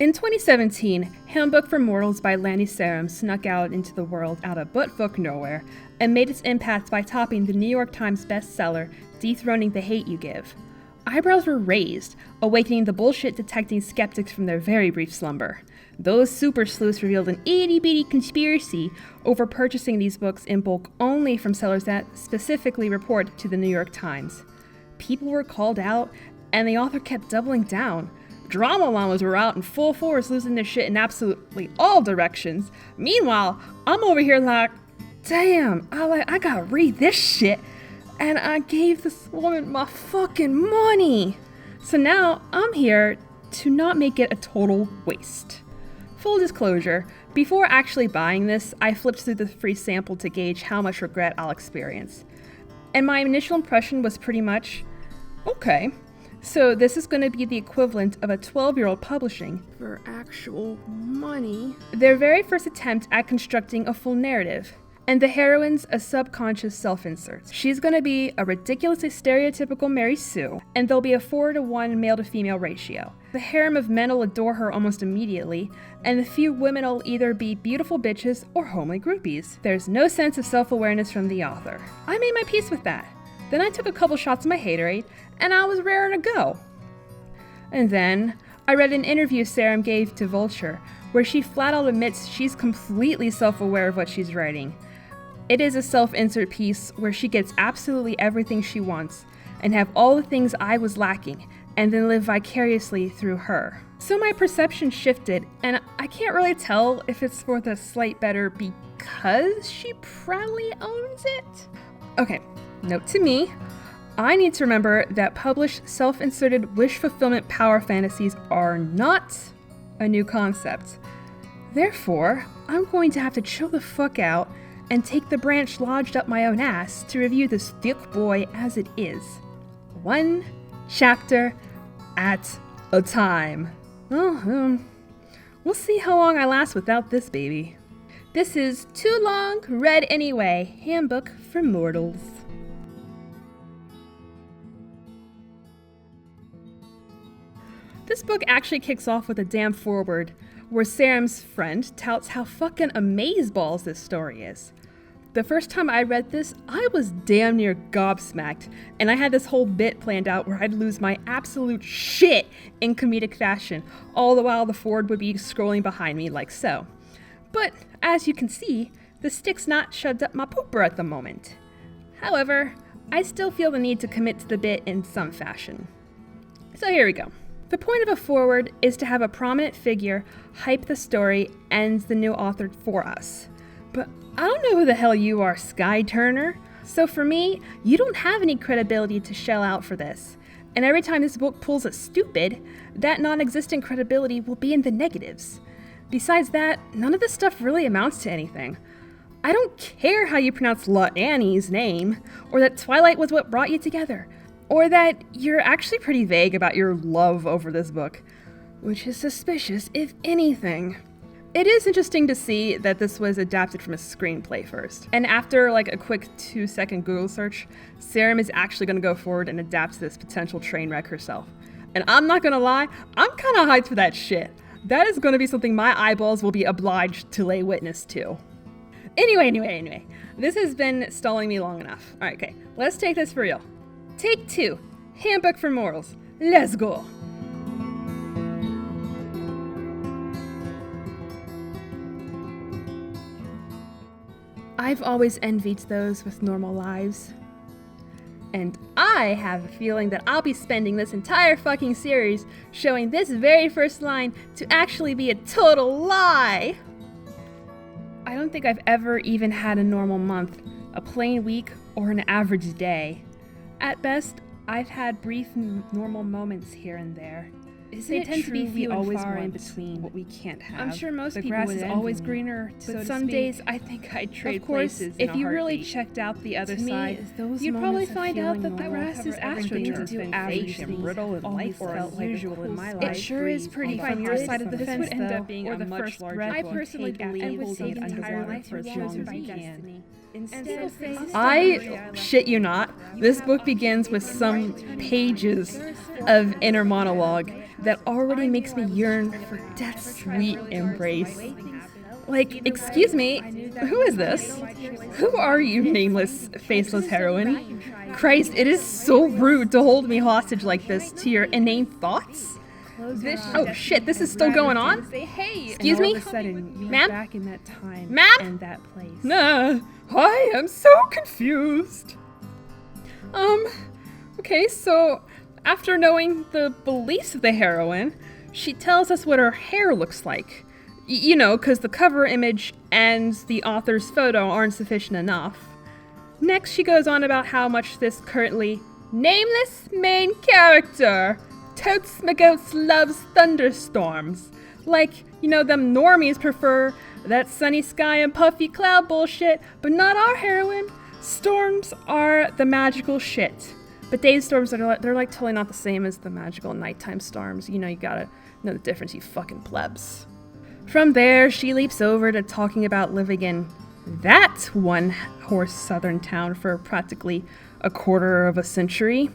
In 2017, Handbook for Mortals by Lanny Sarum snuck out into the world out of butt-fuck nowhere and made its impact by topping the New York Times bestseller, Dethroning the Hate You Give. Eyebrows were raised, awakening the bullshit-detecting skeptics from their very brief slumber. Those super sleuths revealed an itty-bitty conspiracy over purchasing these books in bulk only from sellers that specifically reported to the New York Times. People were called out, and the author kept doubling down. Drama llamas were out in full force, losing their shit in absolutely all directions. Meanwhile, I'm over here like, damn, I gotta read this shit. And I gave this woman my fucking money. So now I'm here to not make it a total waste. Full disclosure, before actually buying this, I flipped through the free sample to gauge how much regret I'll experience. And my initial impression was pretty much, okay. So this is going to be the equivalent of a 12-year-old publishing, for actual money, their very first attempt at constructing a full narrative. And the heroine's a subconscious self-insert. She's going to be a ridiculously stereotypical Mary Sue, and there'll be a 4-to-1 male-to-female ratio. The harem of men will adore her almost immediately, and the few women will either be beautiful bitches or homely groupies. There's no sense of self-awareness from the author. I made my peace with that. Then I took a couple shots of my haterade, and I was raring to go. And then I read an interview Sarum gave to Vulture, where she flat out admits she's completely self-aware of what she's writing. It is a self-insert piece where she gets absolutely everything she wants, and have all the things I was lacking, and then live vicariously through her. So my perception shifted, and I can't really tell if it's for the slight better because she proudly owns it. Okay. Note to me, I need to remember that published self-inserted wish fulfillment power fantasies are not a new concept. Therefore, I'm going to have to chill the fuck out and take the branch lodged up my own ass to review this thick boy as it is. One chapter at a time. We'll see how long I last without this baby. This is Too Long Read Anyway, Handbook for Mortals. This book actually kicks off with a damn foreword, where Sarum's friend touts how fucking amazeballs this story is. The first time I read this, I was damn near gobsmacked, and I had this whole bit planned out where I'd lose my absolute shit in comedic fashion, all the while the foreword would be scrolling behind me like so. But, as you can see, the stick's not shoved up my pooper at the moment. However, I still feel the need to commit to the bit in some fashion. So here we go. The point of a foreword is to have a prominent figure hype the story and the new author for us. But I don't know who the hell you are, Sky Turner. So for me, you don't have any credibility to shell out for this. And every time this book pulls a stupid, that non-existent credibility will be in the negatives. Besides that, none of this stuff really amounts to anything. I don't care how you pronounce La Annie's name, or that Twilight was what brought you together. Or that you're actually pretty vague about your love over this book, which is suspicious, if anything. It is interesting to see that this was adapted from a screenplay first. And after like a quick 2-second Google search, Sarum is actually going to go forward and adapt this potential train wreck herself. And I'm not going to lie, I'm kind of hyped for that shit. That is going to be something my eyeballs will be obliged to lay witness to. Anyway. This has been stalling me long enough. Alright, okay, let's take this for real. Take 2, Handbook for Mortals. Let's go. I've always envied those with normal lives. And I have a feeling that I'll be spending this entire fucking series showing this very first line to actually be a total lie. I don't think I've ever even had a normal month, a plain week, or an average day. At best, I've had brief normal moments here and there. They tend to be few and far in between. What we can't have. I'm sure most people would. The grass is always greener, but some days I think I'd trade places. Of course, if you really checked out the other side, you'd probably find out that the grass is astroturf, average and brittle and life felt usual in my life. It sure is pretty from your side of the fence, though, or the first breath I personally believe would save entire life for as long as you can. I shit you not, this book begins with some pages of inner monologue that already makes me yearn for death's sweet embrace. Like, excuse me, who is this? Who are you, nameless, faceless heroine? Christ, it is so rude to hold me hostage like this to your inane thoughts. Oh shit, this is still going on? Excuse me? Ma'am? Back in that time Ma'am? and that place. Nah, I am so confused. Okay, so after knowing the beliefs of the heroine, she tells us what her hair looks like. You know, because the cover image and the author's photo aren't sufficient enough. Next, she goes on about how much this currently nameless main character totes my goats loves thunderstorms. Like, you know, them normies prefer that sunny sky and puffy cloud bullshit, but not our heroine. Storms are the magical shit. But day storms, they're like totally not the same as the magical nighttime storms. You know, you gotta know the difference, you fucking plebs. From there, she leaps over to talking about living in that one-horse southern town for practically a quarter of a century.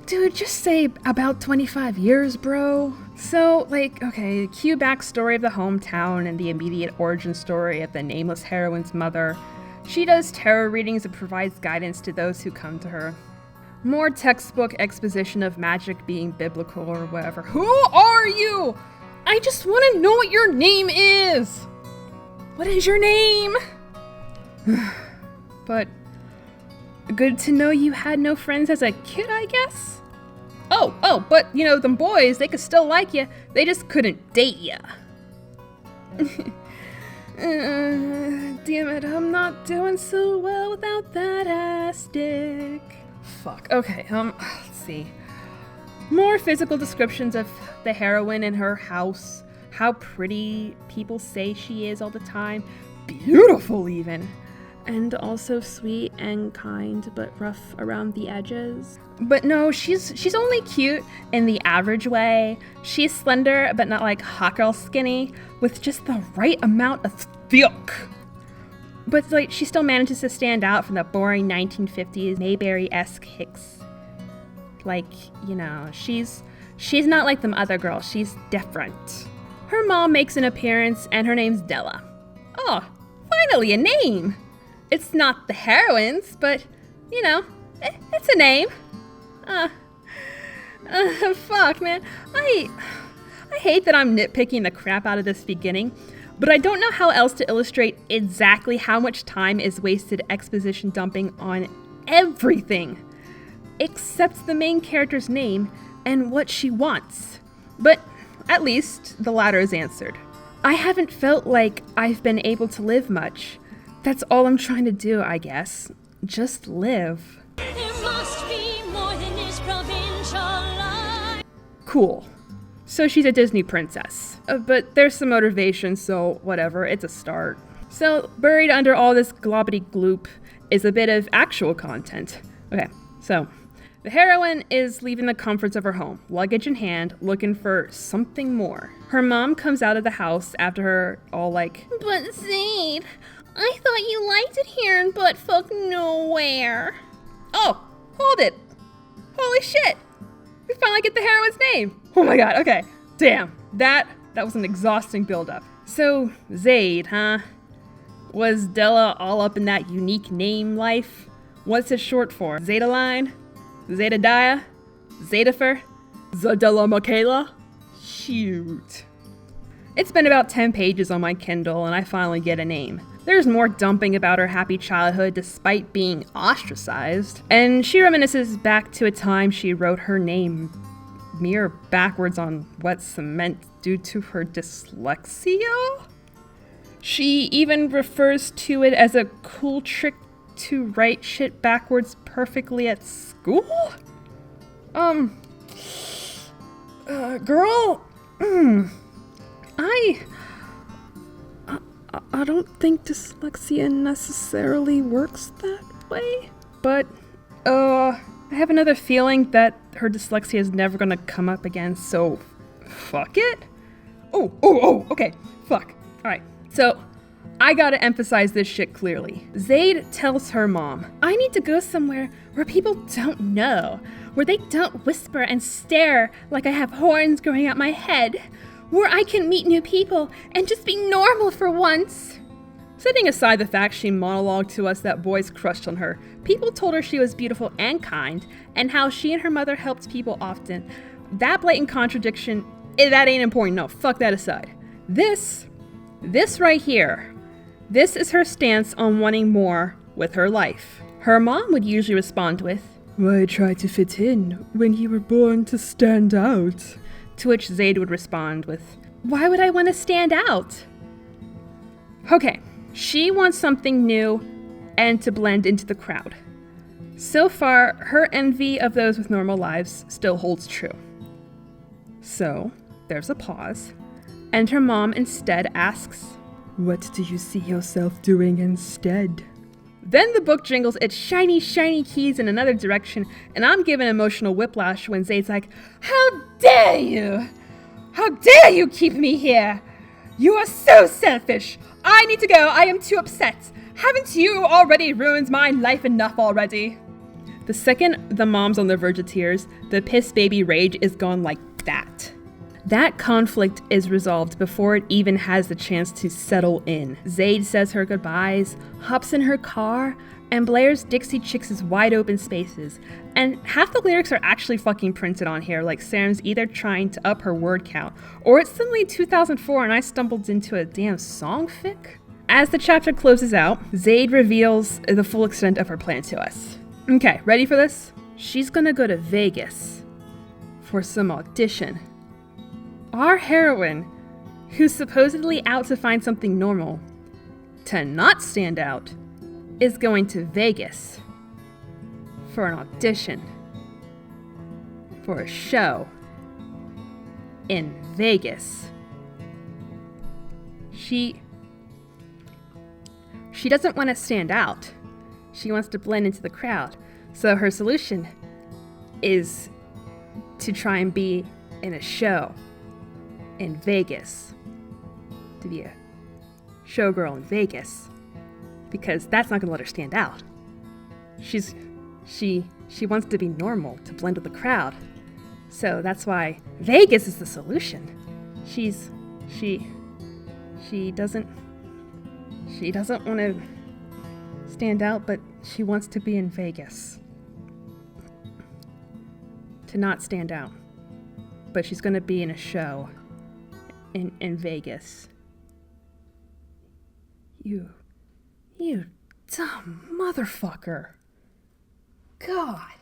Dude, just say about 25 years, bro. So, like, okay, cue backstory of the hometown and the immediate origin story of the nameless heroine's mother. She does tarot readings and provides guidance to those who come to her. More textbook exposition of magic being biblical or whatever. Who are you? I just want to know what your name is. What is your name? But good to know you had no friends as a kid, I guess? Oh, but you know, them boys, they could still like you. They just couldn't date you. Damn it, I'm not doing so well without that ass dick. Fuck, okay, let's see. More physical descriptions of the heroine in her house. How pretty people say she is all the time. Beautiful, even. And also sweet and kind, but rough around the edges. But no, she's only cute in the average way. She's slender, but not like hot girl skinny, with just the right amount of thick. But like, she still manages to stand out from the boring 1950s Mayberry-esque hicks. Like, you know, she's not like them other girls. She's different. Her mom makes an appearance, and her name's Della. Oh, finally a name! It's not the heroine's, but, you know, it's a name. Fuck, man. I hate that I'm nitpicking the crap out of this beginning, but I don't know how else to illustrate exactly how much time is wasted exposition dumping on everything, except the main character's name and what she wants. But at least the latter is answered. I haven't felt like I've been able to live much. That's all I'm trying to do, I guess. Just live. There must be more than this provincial life. Cool. So she's a Disney princess. But there's some motivation, so whatever, it's a start. So buried under all this globbity gloop is a bit of actual content. Okay, so the heroine is leaving the comforts of her home, luggage in hand, looking for something more. Her mom comes out of the house after her all like, "But Zaid, I thought you liked it here in buttfuck nowhere." Oh, hold it. Holy shit. We finally get the heroine's name. Oh my god, okay. Damn, that was an exhausting buildup. So, Zaid, huh? Was Della all up in that unique name life? What's it short for? Zetaline? Zedadiah? Zedifer? Zadella Michaela? Shoot. It's been about 10 pages on my Kindle and I finally get a name. There's more dumping about her happy childhood despite being ostracized, and she reminisces back to a time she wrote her name mirror backwards on wet cement due to her dyslexia? She even refers to it as a cool trick to write shit backwards perfectly at school? Girl, I don't think dyslexia necessarily works that way, but, I have another feeling that her dyslexia is never gonna come up again, so fuck it? Oh, okay, fuck. Alright, so I gotta emphasize this shit clearly. Zaid tells her mom, I need to go somewhere where people don't know, where they don't whisper and stare like I have horns growing out my head, where I can meet new people and just be normal for once. Setting aside the fact she monologued to us that boys crushed on her, people told her she was beautiful and kind, and how she and her mother helped people often. That blatant contradiction, that ain't important. No, fuck that aside. This right here, this is her stance on wanting more with her life. Her mom would usually respond with, why try to fit in when you were born to stand out? To which Zaid would respond with, why would I want to stand out? Okay, she wants something new and to blend into the crowd. So far, her envy of those with normal lives still holds true. So, there's a pause, and her mom instead asks, what do you see yourself doing instead? Then the book jingles its shiny, shiny keys in another direction, and I'm given emotional whiplash when Zaid's like, how dare you? How dare you keep me here? You are so selfish. I need to go. I am too upset. Haven't you already ruined my life enough already? The second the mom's on the verge of tears, the piss baby rage is gone like that. That conflict is resolved before it even has the chance to settle in. Zaid says her goodbyes, hops in her car, and blares Dixie Chicks' Wide Open Spaces. And half the lyrics are actually fucking printed on here, like Sam's either trying to up her word count, or it's suddenly 2004 and I stumbled into a damn song fic. As the chapter closes out, Zaid reveals the full extent of her plan to us. Okay, ready for this? She's gonna go to Vegas for some audition. Our heroine, who's supposedly out to find something normal, to not stand out, is going to Vegas for an audition for a show in Vegas. She doesn't want to stand out. She wants to blend into the crowd. So her solution is to try and be in a show in Vegas, to be a showgirl in Vegas, because that's not gonna let her stand out. She wants to be normal, to blend with the crowd. So that's why Vegas is the solution. She doesn't want to stand out, but she wants to be in Vegas. To not stand out. But she's gonna be in a show in Vegas. You dumb motherfucker. God.